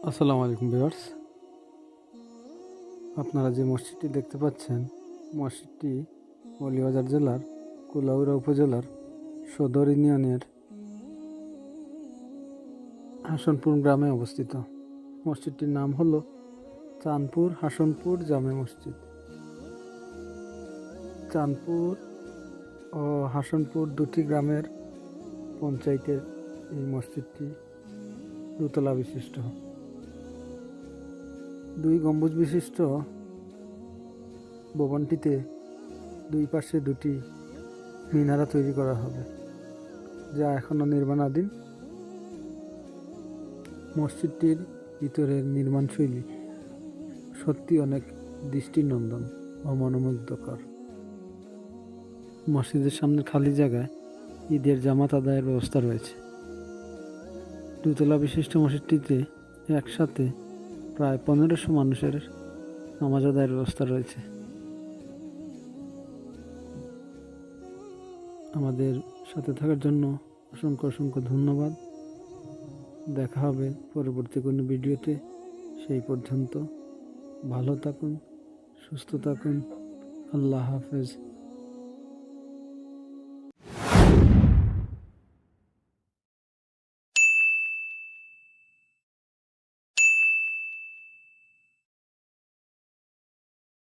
আসসালামু আলাইকুম ভিউয়ার্স। আপনারা যে মসজিদটি দেখতে পাচ্ছেন, মসজিদটি মৌলভীবাজার জেলার কুলাউড়া উপজেলার সদর ইউনিয়নের হাসনপুর গ্রামে অবস্থিত। মসজিদটির নাম হলো চাঁদপুর হাসনপুর জামে মসজিদ। চাঁদপুর ও হাসনপুর দুটি গ্রামের পঞ্চায়েতের এই মসজিদটি দোতলা বিশিষ্ট, 2 গম্বুজ বিশিষ্ট ভবনটিতে দুই পাশে দুটি মিনারা তৈরি করা হবে, যা এখনও নির্মাণাধীন। মসজিদটির ভিতরের নির্মাণশৈলী সত্যি অনেক দৃষ্টিনন্দন ও মনোমুগ্ধকর। মসজিদের সামনে খালি জায়গায় ঈদের জামাত আদায়ের ব্যবস্থা রয়েছে। দোতলা বিশিষ্ট মসজিদটিতে একসাথে প্রায় 1500 মানুষের নামাজ আদায়ের ব্যবস্থা রয়েছে। আমাদের সাথে থাকার জন্য অসংখ্য অসংখ্য ধন্যবাদ। দেখা হবে পরবর্তী কোনো ভিডিওতে। সেই পর্যন্ত ভালো থাকুন, সুস্থ থাকুন। আল্লাহ হাফেজ।